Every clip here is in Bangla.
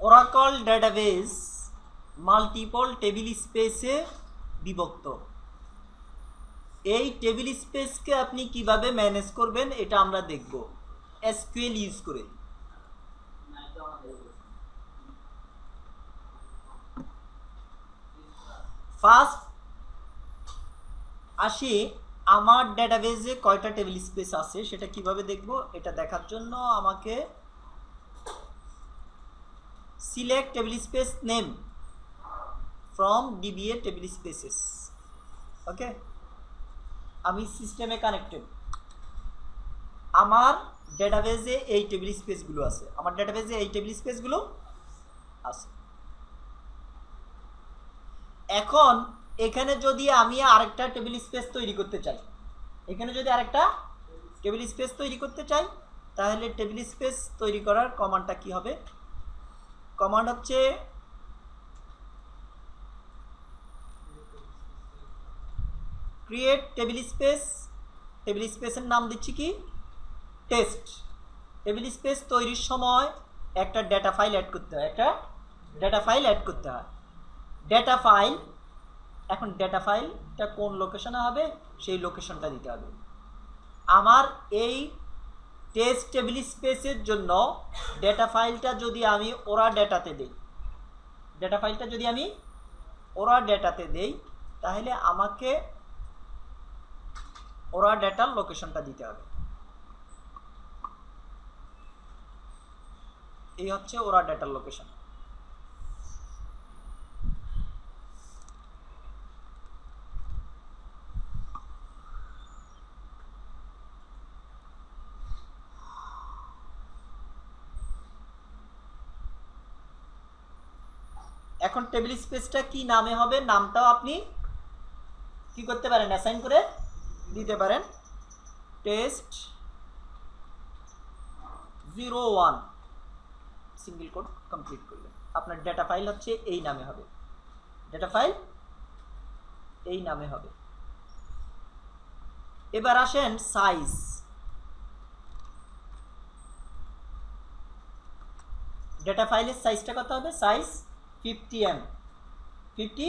ওরাকল ডেটাবেস মাল্টিপল টেবিল স্পেসে বিভক্ত। এই টেবিল স্পেসকে আপনি কিভাবে ম্যানেজ করবেন এটা আমরা দেখব এসকিউএল ইউজ করে। ফার্স্ট আসি আমার ডেটাবেসে কয়টা টেবিল স্পেস আছে সেটা কিভাবে দেখব। এটা দেখার জন্য আমাকে select table space name from DBA table spaces. Okay, আমি সিস্টেমে কানেক্টেড, আমার ডেটাবেসে এই টেবিল স্পেসগুলো আছে, আমার ডেটাবেসে এই টেবিল স্পেসগুলো আছে। এখন এখানে যদি আমি আরেকটা টেবিল স্পেস তৈরি করতে চাই, এখানে যদি আরেকটা টেবিল স্পেস তৈরি করতে চাই, তাহলে টেবিল স্পেস তৈরি করার কমান্ডটা কি হবে? কমান্ড হচ্ছে ক্রিয়েট টেবিল স্পেস। টেবিল স্পেসের নাম দিচ্ছি কি? টেস্ট। টেবিল স্পেস তৈরির সময় একটা ডেটা ফাইল অ্যাড করতে হয়, একটা ডেটা ফাইল অ্যাড করতে হয়। ডেটা ফাইল, এখন ডেটা ফাইলটা কোন লোকেশনে হবে সেই লোকেশনটা দিতে হবে। আমার এই টেস্ট টেবিল স্পেসের জন্য ডেটা ফাইলটা যদি আমি ওরা ডেটাতে দেই, ডেটা ফাইলটা যদি আমি ওরা ডেটাতে দেই, তাহলে আমাকে ওরা ডেটার লোকেশনটা দিতে হবে। এই হচ্ছে ওরা ডেটার লোকেশন। এখন টেবিল স্পেসটা কি নামে হবে নামটাও আপনি কি করতে পারেন, অ্যাসাইন করে দিতে পারেন। টেস্ট 01 সিঙ্গেল কোড কমপ্লিট করলেন, আপনার ডেটা ফাইল হচ্ছে এই নামে হবে, ডেটা ফাইল এই নামে হবে। এবার আসেন সাইজ। ডেটা ফাইলের সাইজটা কত হবে? Size 50 MB, 50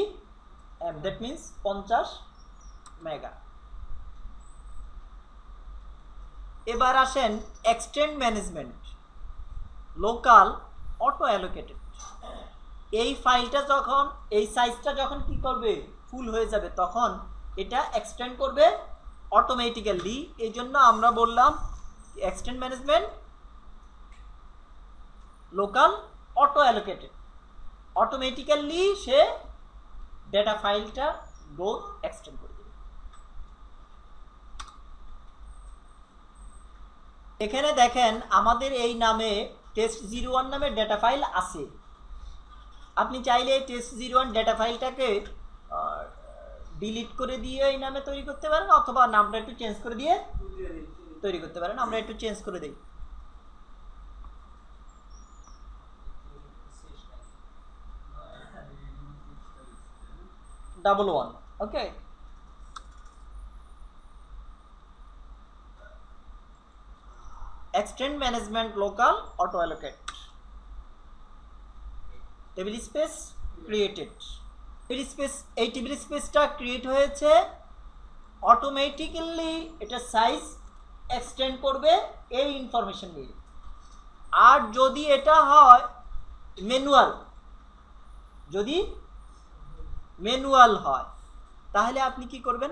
MB, that means 50 mega. এবার আসেন extend management, local auto allocated. এই ফাইলটা যখন, এই সাইজটা যখন কি করবে, ফুল হয়ে যাবে, তখন এটা এক্সটেন্ড করবে অটোমেটিক্যালি। এই জন্য আমরা বললাম extent management local auto allocated. Automatically সে ডেটা ফাইলটা গ্রোথ এক্সটেন্ড করে দেবে। এখানে দেখেন আমাদের এই নামে টেস্ট 01 নামে ডেটা ফাইল আছে। আপনি চাইলে টেস্ট 01 ডেটা ফাইলটাকে ডিলিট করে দিয়ে এই নামে তৈরি করতে পারেন, অথবা নামটা একটু চেঞ্জ করে দিয়ে তৈরি করতে পারেন। আমরা একটু চেঞ্জ করে দিই, $11। Okay, extent management local auto allocate, table space created. Table space, এই টেবিল স্পেসটা ক্রিয়েট হয়েছে, অটোমেটিক্যালি এটা সাইজ এক্সটেন্ড করবে এই ইনফরমেশন নিয়ে। আর যদি এটা হয় ম্যানুয়াল, যদি ম্যানুয়াল হয়, তাহলে আপনি কি করবেন?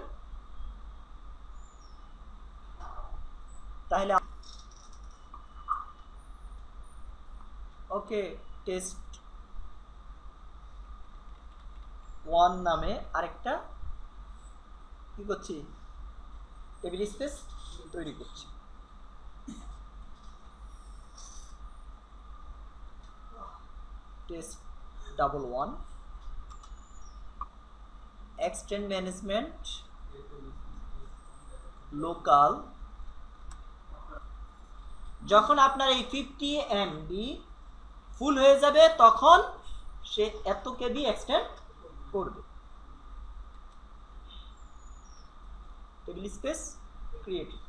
তাহলে ওকে, টেস্ট 1 নামে আরেকটা কি করছি, টেবিল স্পেস তৈরি করছি। Test 11 extend management local. যখন আপনার এই 50 MB ফুল হয়ে যাবে, তখন সে এত কেবি এক্সটেন্ড করবে। Table space created.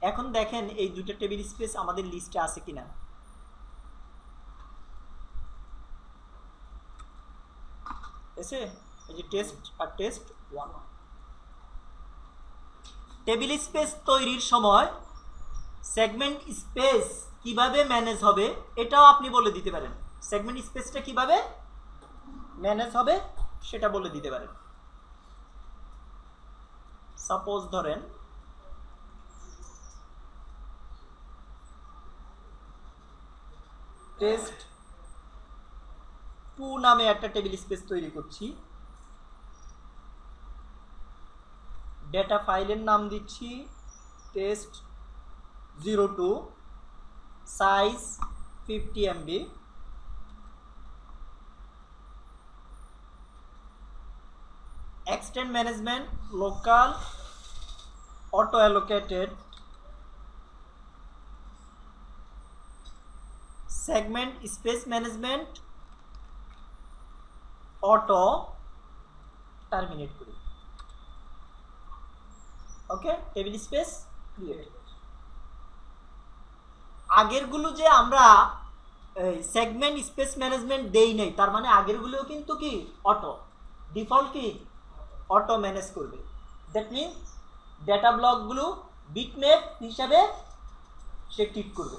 এখন দেখেন এই দুটো টেবিল স্পেস আমাদের লিস্টে আছে কিনা। এসে এই যে টেস্ট আর টেস্ট 1। টেবিল স্পেস তৈরির সময় সেগমেন্ট স্পেস কিভাবে ম্যানেজ হবে এটাও আপনি বলে দিতে পারেন। সেগমেন্ট স্পেসটা কিভাবে ম্যানেজ হবে সেটা বলে দিতে পারেন। সাপোজ ধরেন টেস্ট 2 নামে একটা টেবিল স্পেস তৈরি করছি, ডেটা ফাইলের নাম দিচ্ছি test 02, size 50 MB, extend management local auto allocated, segment space management auto terminate করি। ওকে, টেবিল স্পেস ক্রিয়েট। আগেরগুলো যে আমরা সেগমেন্ট স্পেস ম্যানেজমেন্ট দেই নাই, তার মানে আগেরগুলোও কিন্তু কি অটো ডিফল্ট কি অটো ম্যানেজ করবে। দ্যাট মিনস ডেটা ব্লকগুলো বিটম্যাপ হিসাবে সে ট্রিট করবে।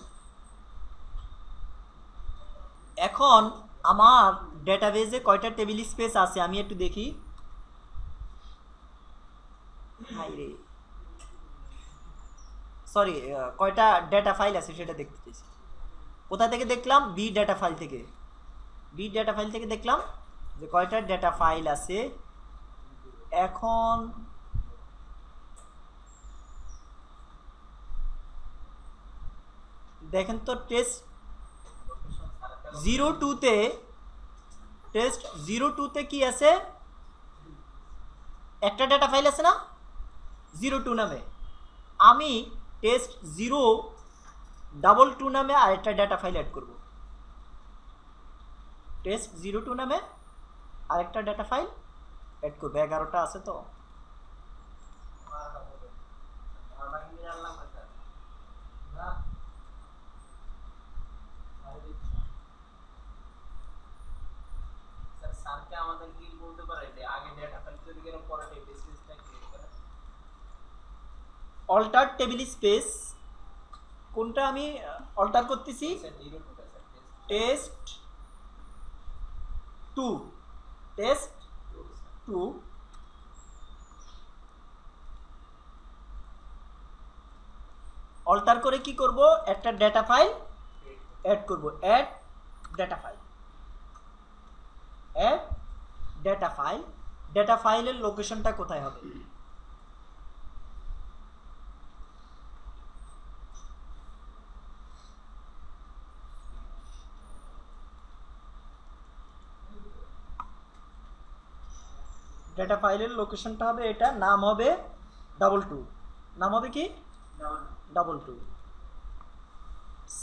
এখন আমার ডেটাবেজে কয়টা টেবিল স্পেস আছে আমি একটু দেখি। হাইরে সরি, কয়টা ডেটা ফাইল আছে সেটা দেখতে চাইছি। কোথা থেকে দেখলাম? বি ডেটা ফাইল থেকে। বি ডেটা ফাইল থেকে দেখলাম যে কয়টা ডেটা ফাইল আছে। এখন দেখেন তো টেস্ট 02-তে টেস্ট 02-তে কি আছে? একটা ডেটা ফাইল আছে না 02 নামে। আমি টেস্ট 022 নামে আরেকটা ডেটা ফাইল অ্যাড করব। টেস্ট 02 নামে আরেকটা ডেটা ফাইল অ্যাড করব। 11টা আছে তো। অল্টার টেবিল স্পেস কোনটা আমি অল্টার করতেছি? টেস্ট 2, টেস্ট 2 অল্টার করে কি করব? একটা ডেটা ফাইল অ্যাড করব। Add data file, add data file. Data ফাইলের লোকেশনটা কোথায় হবে? ডেটা ফাইলের লোকেশনটা হবে এটা, নাম হবে 22, নাম হবে কি 22,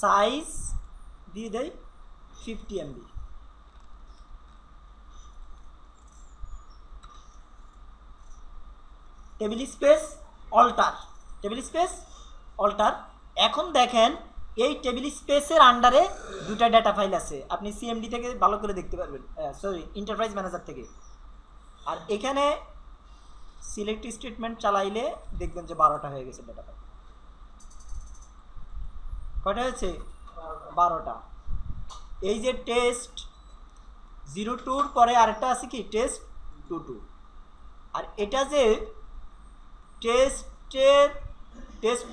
সাইজ দিয়ে দেই 50 MB। Table space alter, table space alter. এখন দেখেন এই টেবিল স্পেসের আন্ডারে দুটা ডেটা ফাইল আছে। আপনি সিএমডি থেকে ভালো করে দেখতে পারবেন, সরি ইন্টারপ্রাইজ ম্যানেজার থেকে। আর এখানে সিলেক্ট স্টেটমেন্ট চালাইলে দেখবেন যে 12টা হয়ে গেছে ডেটা ফাইল। কয়টা হয়েছে? 12টা। এই যে টেস্ট 02-র পরে আরেকটা আছে কি টেস্ট 22। আর এটা যে টেস্ট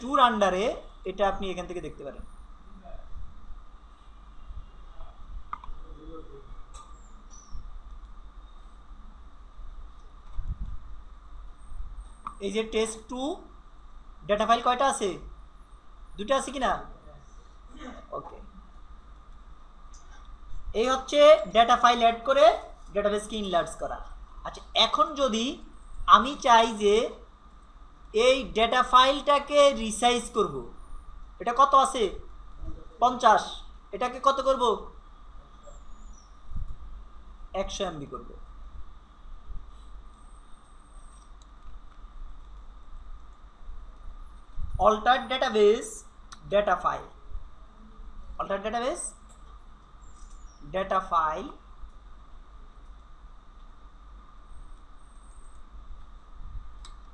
2-র আন্ডারে, এটা আপনি এখান থেকে দেখতে পারেন। এই যে টেস্ট 2 ডেটা ফাইল কয়টা আছে? দুটো আছে কিনা? ওকে, এই হচ্ছে ডেটা ফাইল অ্যাড করে ডেটাবেসকে ইনলার্জ করা। আচ্ছা, এখন যদি আমি চাই যে এই ডেটা ফাইলটাকে রিসাইজ করব, এটা কত আছে? 50, এটাকে কত করব? 100 MB করব। Alter database data file, alter database data file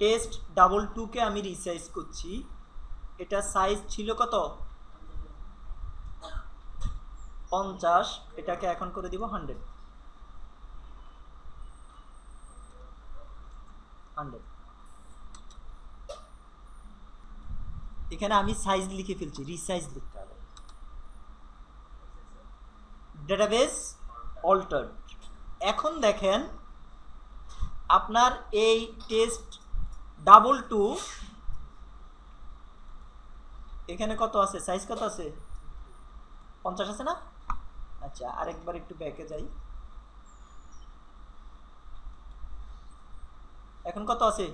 test double টুকে আমি রিসাইজ করছি, এটা সাইজ ছিল কত 50, এটাকে এখন করে দিব 100। এখানে আমি সাইজ লিখে ফেলছি, রিসাইজ লিখতে হবে। Database altered. এখন দেখেন আপনার এই টেস্ট ডাবল টু এখানে কত আছে, সাইজ কত আছে 50 আছে না? আচ্ছা আরেকবার একটু ব্যাকে যাই, এখন কত আছে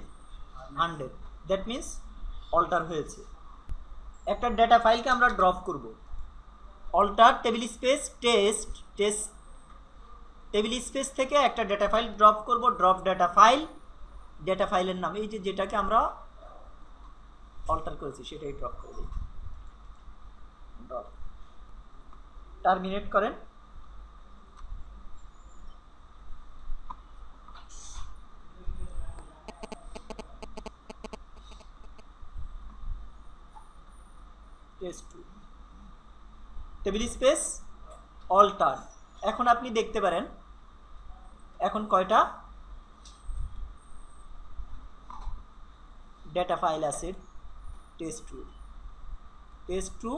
100, দ্যাট মিন্স অল্টার হয়েছে। একটা ডেটা ফাইলকে আমরা ড্রপ করব, alter table space test, table space থেকে একটা ডেটা ফাইল ড্রপ করব, ড্রপ ডেটা ফাইল, ডেটা ফাইলের নাম এই যেটাকে আমরা অল্টার করেছি সেটাই ড্রপ করে দিই। ড্রপ, টার্মিনেট করেন। Table space alter. এখন আপনি দেখতে পারেন এখন কয়টা ডেটা ফাইল আছে, টেস্ট2।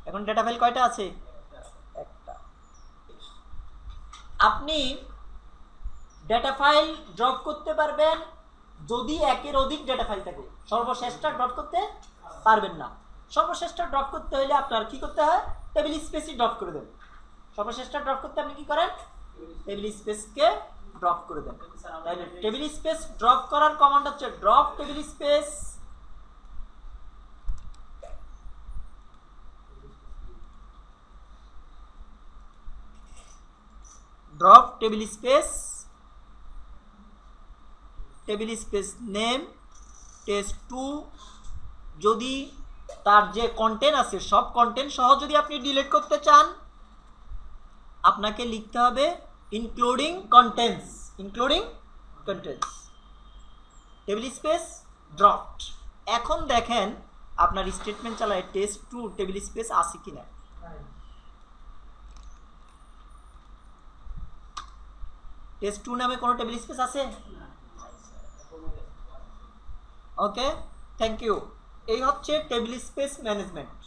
এখন ডেটা ফাইল কয়টা আছে, একটা। আপনি ডেটা ফাইল ড্রপ করতে পারবেন যদি একের অধিক ডেটা ফাইল থাকে, সর্বশেষটা ড্রপ করতে পারবেন না। সর্বশেষটা ড্রপ করতে হলে আপনার কি করতে হয়, টেবিল স্পেসই ড্রপ করে দেন। সর্বশেষটা ড্রপ করতে আপনি কি করেন, টেবিল স্পেসকে ড্রপ করে দেন। তাহলে টেবিল স্পেস ড্রপ করার কমান্ড হচ্ছে drop table space, drop table space name টেস্ট2। যদি তার যে কন্টেন্ট আছে সব কন্টেন্ট সহ যদি আপনি ডিলিট করতে চান আপনাকে লিখতে হবে including contents, table space dropped. এখন দেখেন আপনার স্টেটমেন্ট চালায় টেস্ট2 টেবিল স্পেস আছে কিনা। টেস্ট2 নামে কোনো টেবিল স্পেস আছে? ওকে, থ্যাংক ইউ। এই হচ্ছে টেবিল স্পেস ম্যানেজমেন্ট।